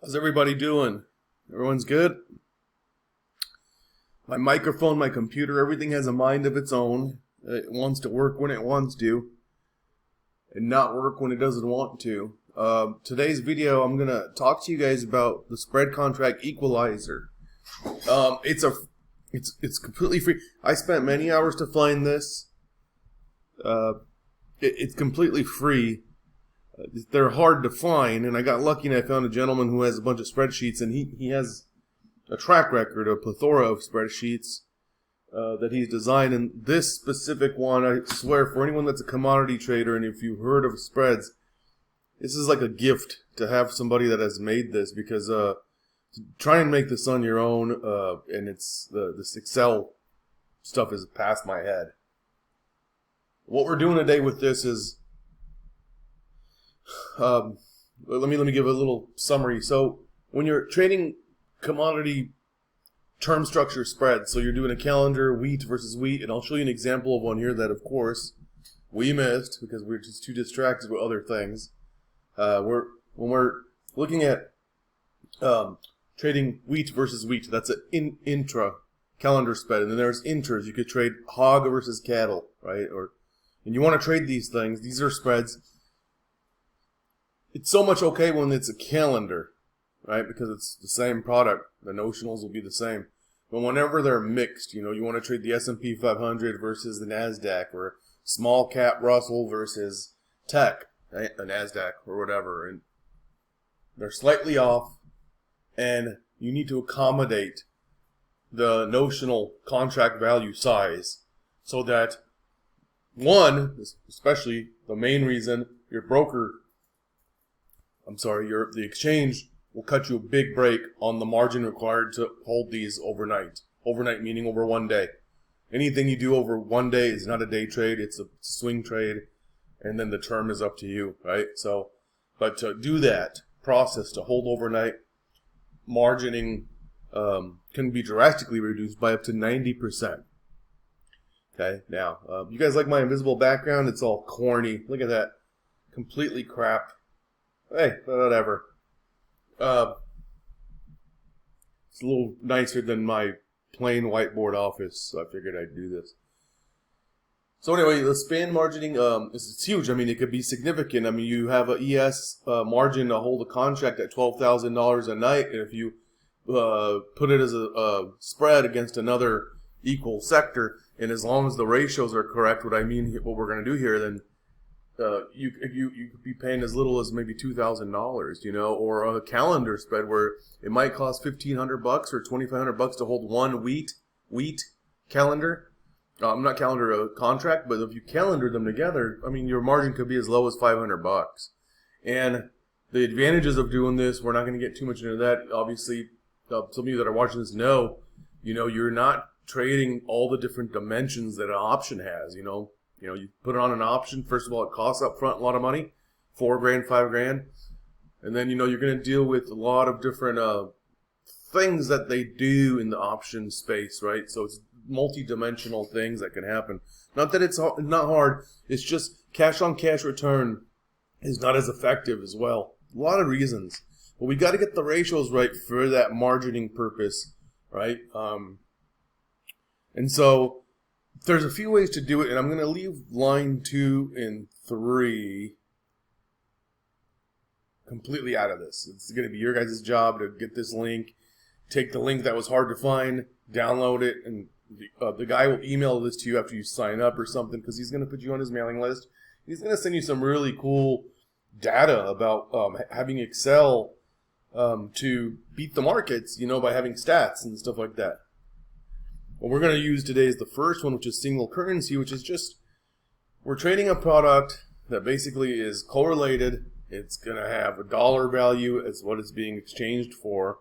How's everybody doing? Everyone's good? My microphone, my computer, everything has a mind of its own. It wants to work when it wants to, and not work when it doesn't want to. Today's video, I'm going to talk to you guys about the spread contract equalizer. It's completely free. I spent many hours to find this. It's completely free. They're hard to find, and I got lucky and I found a gentleman who has a bunch of spreadsheets, and he has a track record, a plethora of spreadsheets that he's designed. And this specific one, I swear, for anyone that's a commodity trader, and if you've heard of spreads, this is like a gift to have somebody that has made this, because to try and make this on your own, and this Excel stuff is past my head. What we're doing today with this is, let me give a little summary. So when you're trading commodity term structure spreads, so you're doing a calendar, wheat versus wheat, and I'll show you an example of one here that, of course, we missed because we're just too distracted with other things. When we're looking at trading wheat versus wheat, that's an intra calendar spread, and then there's inters. You could trade hog versus cattle, right? And you want to trade these things. These are spreads. It's so much okay when it's a calendar, right? Because it's the same product. The notionals will be the same. But whenever they're mixed, you want to trade the S&P 500 versus the NASDAQ, or small cap Russell versus tech, right? A NASDAQ or whatever. And they're slightly off, and you need to accommodate the notional contract value size so that, one, especially the main reason, the exchange will cut you a big break on the margin required to hold these overnight. Overnight meaning over 1 day. Anything you do over 1 day is not a day trade, it's a swing trade, and then the term is up to you, right? So, but to do that process, to hold overnight, margining can be drastically reduced by up to 90%. Okay, now, you guys like my invisible background? It's all corny. Look at that. Completely crap. Hey, whatever. It's a little nicer than my plain whiteboard office, so I figured I'd do this. So anyway, the span margining is huge. I mean, it could be significant. I mean, you have a ES margin to hold a contract at $12,000 a night, and if you put it as a spread against another equal sector, and as long as the ratios are correct, what we're going to do here, then you could be paying as little as maybe $2,000, or a calendar spread where it might cost $1,500 or $2,500 to hold one wheat calendar. Not calendar a contract, but if you calendar them together, I mean, your margin could be as low as $500. And the advantages of doing this, we're not going to get too much into that. Obviously, some of you that are watching this know, you're not trading all the different dimensions that an option has. You put it on an option. First of all, it costs up front a lot of money, $4,000, $5,000, and then you're going to deal with a lot of different things that they do in the option space, right? So it's multi-dimensional things that can happen. Not that it's not hard. It's just cash on cash return is not as effective as well. A lot of reasons, but we got to get the ratios right for that margining purpose, right? And so there's a few ways to do it, and I'm going to leave line 2 and 3 completely out of this. It's going to be your guys' job to get this link, take the link that was hard to find, download it, and the guy will email this to you after you sign up or something, because he's going to put you on his mailing list. He's going to send you some really cool data about having Excel to beat the markets, by having stats and stuff like that. What we're going to use today is the first one, which is single currency, which is just, we're trading a product that basically is correlated. It's going to have a dollar value as what it's being exchanged for.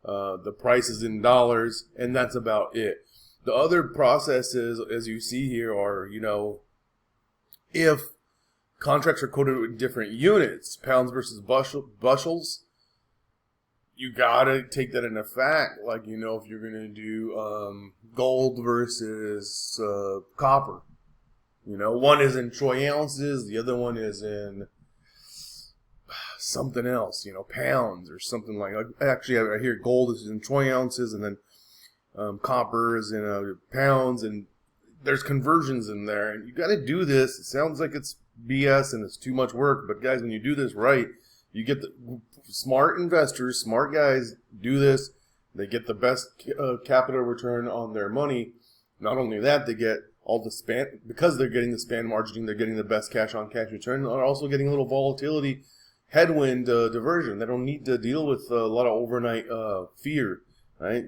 The price is in dollars, and that's about it. The other processes, as you see here, are, if contracts are quoted with different units, pounds versus bushels, you gotta take that into fact. Like, if you're gonna do gold versus copper, one is in troy ounces, the other one is in something else, pounds or something like. Actually, I hear gold is in troy ounces, and then copper is in pounds, and there's conversions in there, and you got to do this. It sounds like it's BS and it's too much work, but guys, when you do this right, you get the smart investors, smart guys do this. They get the best capital return on their money. Not only that, they get all the span, because they're getting the span margining, they're getting the best cash on cash return. They're also getting a little volatility, headwind diversion. They don't need to deal with a lot of overnight fear, right?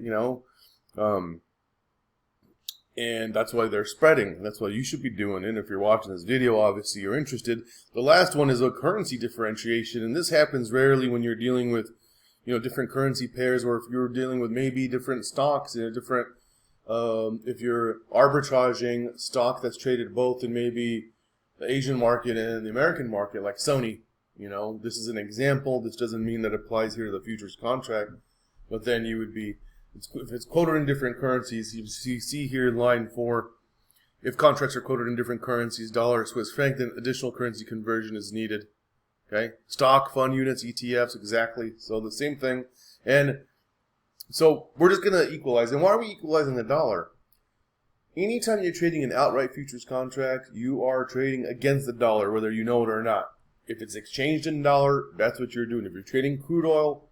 And that's why they're spreading. That's what you should be doing. And if you're watching this video, obviously you're interested. The last one is a currency differentiation, and this happens rarely when you're dealing with, different currency pairs, or if you're dealing with maybe different stocks in a different. If you're arbitraging stock that's traded both in maybe the Asian market and the American market, like Sony. This is an example. This doesn't mean that it applies here to the futures contract, but then you would be. If it's quoted in different currencies, you see here in line 4, if contracts are quoted in different currencies, dollar, Swiss franc, then additional currency conversion is needed. Okay? Stock, fund units, ETFs, exactly. So the same thing. And so we're just going to equalize. And why are we equalizing the dollar? Anytime you're trading an outright futures contract, you are trading against the dollar, whether you know it or not. If it's exchanged in dollar, that's what you're doing. If you're trading crude oil,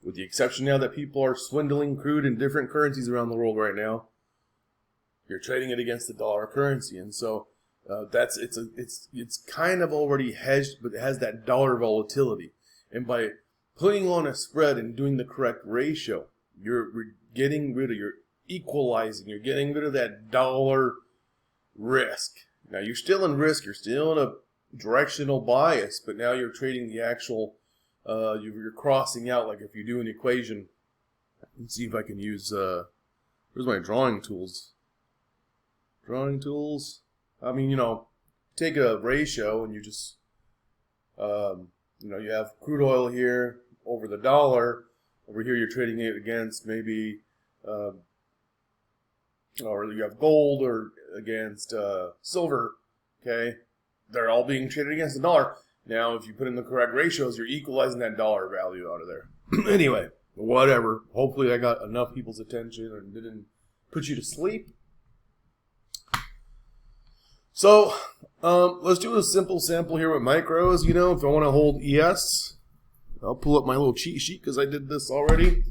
with the exception now that people are swindling crude in different currencies around the world right now, you're trading it against the dollar currency, and so it's kind of already hedged, but it has that dollar volatility. And by putting on a spread and doing the correct ratio, you're getting rid of, you're equalizing, you're getting rid of that dollar risk. Now you're still in risk, you're still in a directional bias, but now you're trading the actual. You're crossing out, like if you do an equation. Let's see if I can use, where's my drawing tools? Drawing tools? Take a ratio and you just, you have crude oil here over the dollar. Over here you're trading it against maybe, or you have gold or against silver, okay? They're all being traded against the dollar. Now, if you put in the correct ratios, you're equalizing that dollar value out of there. Anyway, whatever. Hopefully I got enough people's attention and didn't put you to sleep. So, let's do a simple sample here with micros. If I want to hold ES, I'll pull up my little cheat sheet because I did this already.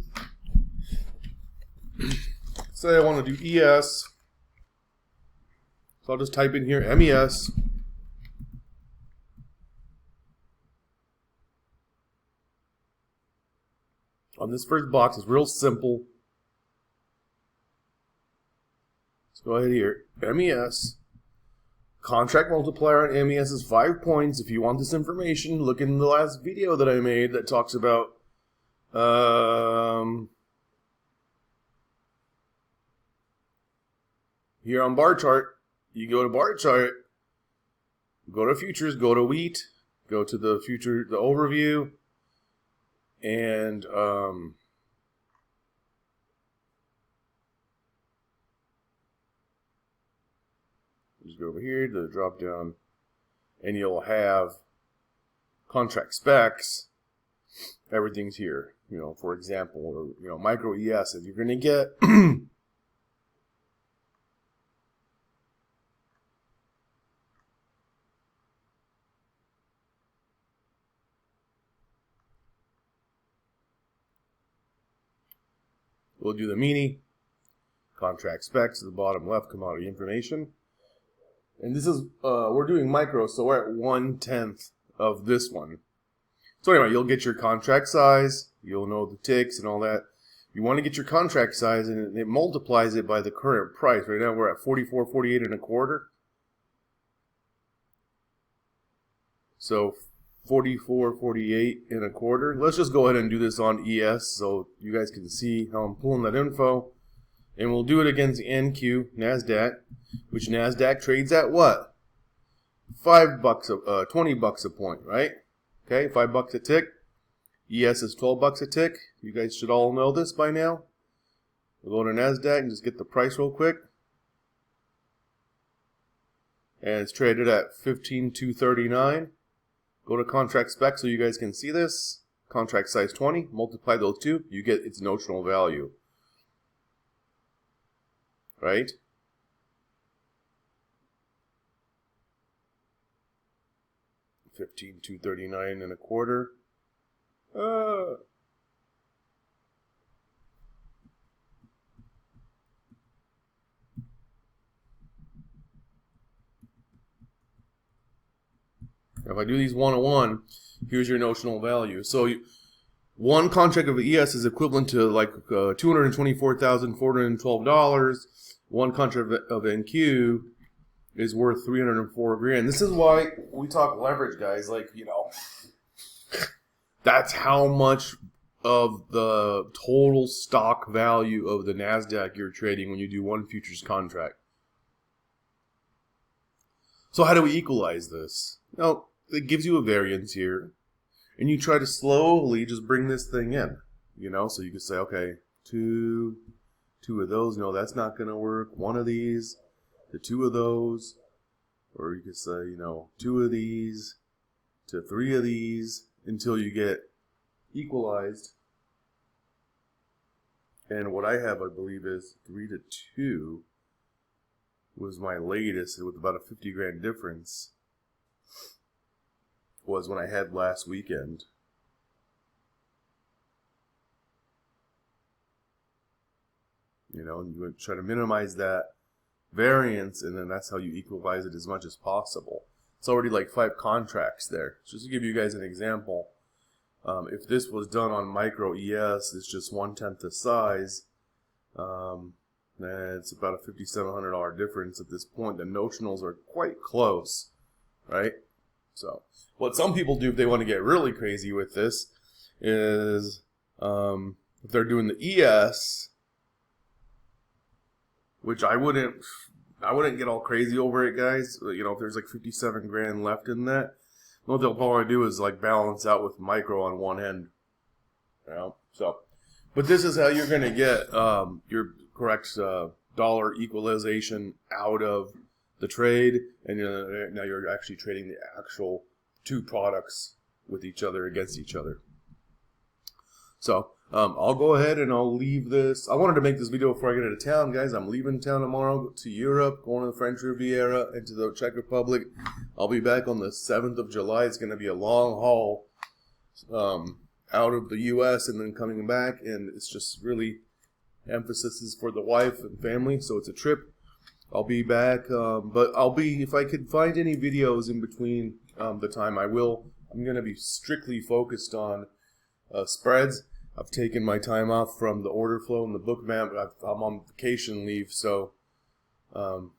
Say I want to do ES. So I'll just type in here MES. On this first box, it's real simple. Let's go ahead here. MES. Contract multiplier on MES is 5 points. If you want this information, look in the last video that I made that talks about here on bar chart. You go to bar chart, go to futures, go to wheat, go to the future, the overview. And just go over here to the drop down, and you'll have contract specs. Everything's here. For example, or micro ES. If you're going to get we'll do the mini, contract specs at the bottom left, commodity information. And this is, we're doing micro, so we're at 1/10 of this one. So anyway, you'll get your contract size, you'll know the ticks and all that. You want to get your contract size, and it multiplies it by the current price. Right now we're at 44.48 and a quarter. So 44.48 and a quarter. Let's just go ahead and do this on ES so you guys can see how I'm pulling that info. And we'll do it against the NQ, NASDAQ, which NASDAQ trades at what? $5 20 bucks a point, right? Okay, $5 a tick. ES is 12 bucks a tick. You guys should all know this by now. We'll go to NASDAQ and just get the price real quick. And it's traded at 15,239. Go to contract spec so you guys can see this. Contract size 20, multiply those two, you get its notional value. Right? $15,239.25. If I do these one-on-one, here's your notional value. So one contract of ES is equivalent to like $224,412. One contract of NQ is worth $304,000. This is why we talk leverage, guys. Like, you know, that's how much of the total stock value of the NASDAQ you're trading when you do one futures contract. So how do we equalize this? Well, it gives you a variance here, and you try to slowly just bring this thing in, you know? So you can say, okay, two of those, no, that's not going to work. One of these, to two of those, or you could say, you know, two of these to three of these until you get equalized. And what I have, I believe, is 3 to 2 was my latest, with about a $50,000 difference. Was when I had last weekend. You know, and you would try to minimize that variance, and then that's how you equalize it as much as possible. It's already like 5 contracts there. Just to give you guys an example, if this was done on micro ES, it's just 1/10 the size. And it's about a $5,700 difference at this point. The notionals are quite close, right? So what some people do if they want to get really crazy with this is if they're doing the ES, which I wouldn't get all crazy over it, guys. You know, if there's like $57,000 left in that, what they'll probably do is like balance out with micro on one end. You know, so, but this is how you're going to get your correct dollar equalization out of the trade, and now you're actually trading the actual two products with each other against each other. So I'll go ahead and I'll leave this. I wanted to make this video before I get out of town, guys. I'm leaving town tomorrow to Europe, going to the French Riviera and to the Czech Republic. I'll be back on the 7th of July. It's going to be a long haul out of the U.S. and then coming back, and it's just really emphasis is for the wife and family, so it's a trip. I'll be back, but I'll be, if I could find any videos in between the time, I will. I'm going to be strictly focused on spreads. I've taken my time off from the order flow and the book map. I'm on vacation leave, so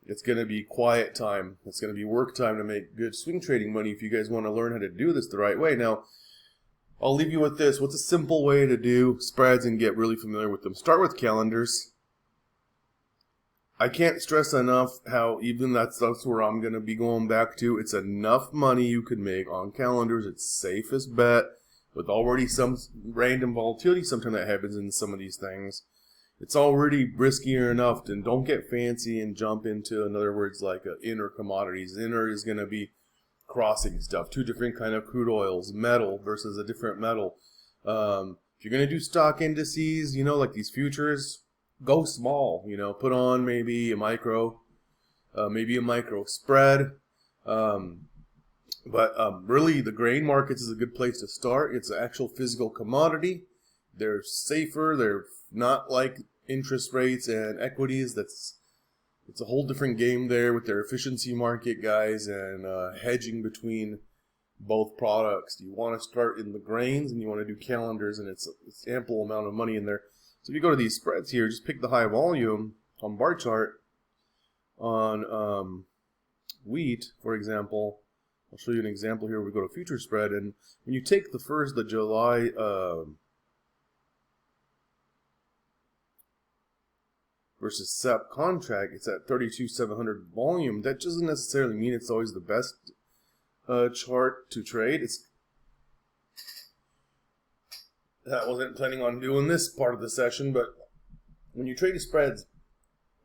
it's going to be quiet time. It's going to be work time to make good swing trading money if you guys want to learn how to do this the right way. Now, I'll leave you with this. What's a simple way to do spreads and get really familiar with them? Start with calendars. I can't stress enough how even that's where I'm going to be going back to. It's enough money you could make on calendars. It's safest bet with already some random volatility sometimes that happens in some of these things. It's already riskier enough, and don't get fancy and jump into, in other words, like inner commodities. Inner is going to be crossing stuff, two different kind of crude oils, metal versus a different metal. If you're going to do stock indices, you know, like these futures, go small, you know, put on maybe a micro spread. But really the grain markets is a good place to start. It's an actual physical commodity. They're safer. They're not like interest rates and equities. It's a whole different game there with their efficiency market guys and hedging between both products. You want to start in the grains and you want to do calendars, and it's ample amount of money in there. So if you go to these spreads here, just pick the high volume on bar chart on wheat, for example. I'll show you an example here. We go to future spread, and when you take the July versus SEP contract, it's at 32,700 volume. That doesn't necessarily mean it's always the best chart to trade. I wasn't planning on doing this part of the session, but when you trade spreads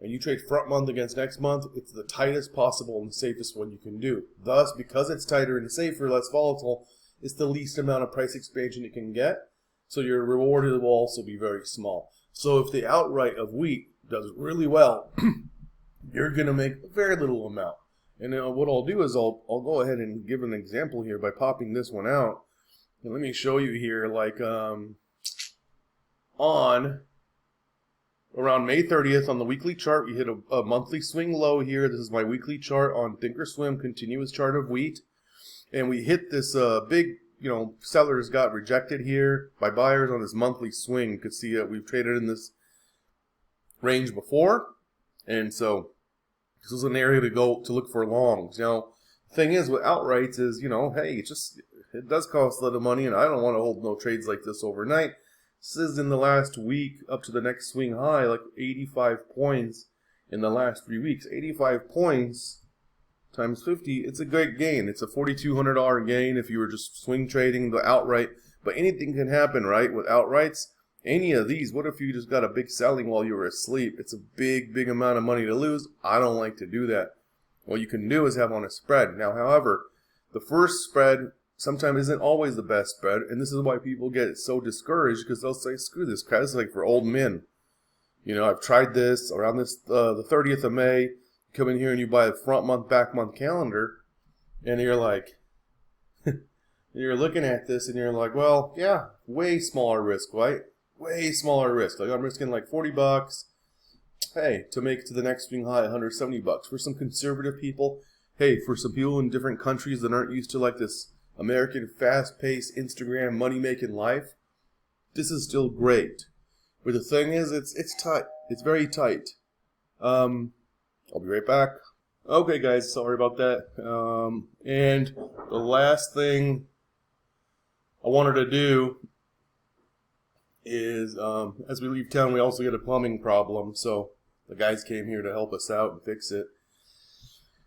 and you trade front month against next month, it's the tightest possible and the safest one you can do. Thus, because it's tighter and safer, less volatile, it's the least amount of price expansion you can get. So your reward will also be very small. So if the outright of wheat does really well, you're going to make very little amount. And what I'll do is I'll go ahead and give an example here by popping this one out. And let me show you here, like on around May 30th on the weekly chart, we hit a monthly swing low here. This is my weekly chart on Thinkorswim, continuous chart of wheat. And we hit this big, sellers got rejected here by buyers on this monthly swing. You could see that we've traded in this range before. And so this is an area to look for longs. Now, the thing is with outrights is, hey, it does cost a lot of money, and I don't want to hold no trades like this overnight. This is in the last week up to the next swing high, like 85 points in the last 3 weeks. 85 points times 50, it's a great gain. It's a $4,200 gain if you were just swing trading the outright. But anything can happen, right? With outrights, any of these, what if you just got a big selling while you were asleep? It's a big, big amount of money to lose. I don't like to do that. What you can do is have on a spread. Now, however, the first spread sometimes isn't always the best spread, and this is why people get so discouraged, because they'll say, screw this crap, this is like for old men. I've tried this around this the 30th of May. Come in here and you buy a front month, back month calendar, and you're like, you're looking at this and you're like, well, yeah, way smaller risk, right? Way smaller risk. Like I'm risking like $40, hey, to make it to the next swing high, $170. For some conservative people, hey, for some people in different countries that aren't used to like this American fast-paced Instagram money-making life, this is still great. But the thing is, it's tight. It's very tight. I'll be right back. Okay, guys, sorry about that. And the last thing I wanted to do is, as we leave town, we also get a plumbing problem. So the guys came here to help us out and fix it.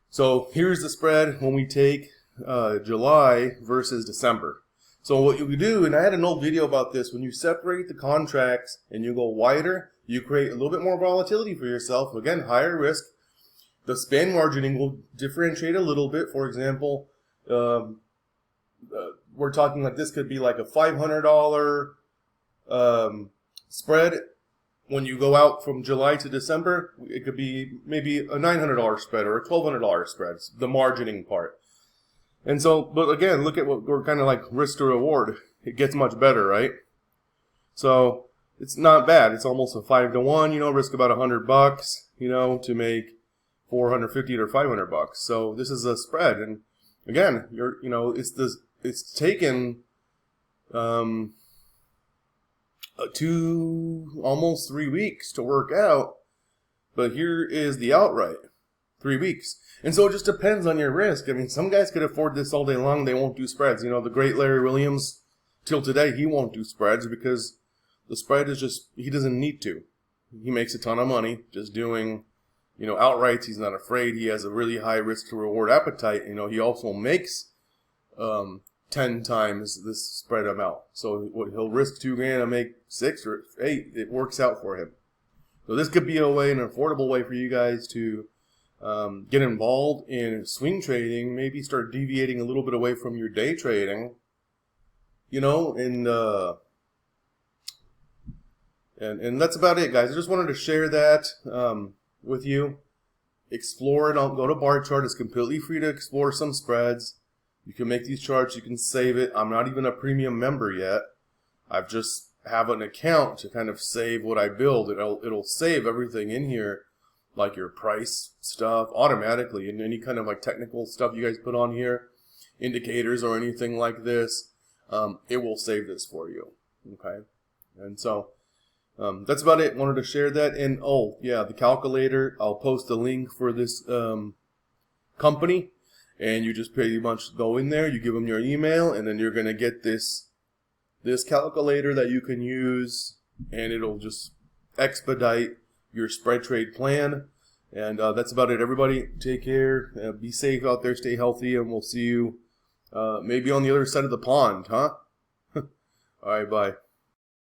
So here's the spread when we take July versus December. So what you do, and I had an old video about this, when you separate the contracts and you go wider, you create a little bit more volatility for yourself. Again, higher risk. The span margining will differentiate a little bit. For example, we're talking like this could be like a $500 spread. When you go out from July to December, it could be maybe a $900 spread or a $1,200 spread, the margining part. And so, but again, look at what we're kind of like risk to reward. It gets much better, right? So it's not bad. It's almost a 5-to-1, risk about $100, to make $450 or $500. So this is a spread, and again, it's taken almost 3 weeks to work out, but here is the outright, 3 weeks. And so it just depends on your risk. I mean, some guys could afford this all day long. They won't do spreads. The great Larry Williams, till today, he won't do spreads because the spread is just, he doesn't need to. He makes a ton of money just doing outrights. He's not afraid. He has a really high risk to reward appetite. He also makes 10 times this spread amount. So he'll risk $2,000 and make 6 or 8. It works out for him. So this could be an affordable way for you guys to get involved in swing trading. Maybe start deviating a little bit away from your day trading. And that's about it, guys. I just wanted to share that with you. Explore it. I'll go to bar chart. It's completely free to explore some spreads. You can make these charts. You can save it. I'm not even a premium member yet. I've just have an account to kind of save what I build. It'll save everything in here, like your price stuff automatically, and any kind of like technical stuff you guys put on here, indicators or anything like this. It will save this for you. Okay, and so. That's about it. Wanted to share that. And oh yeah, the calculator, I'll post a link for this company, and you just pretty much go in there, you give them your email, and then you're gonna get this calculator that you can use, and it'll just expedite your spread trade plan. And that's about it. Everybody take care, be safe out there, stay healthy, and we'll see you maybe on the other side of the pond, huh? All right, bye.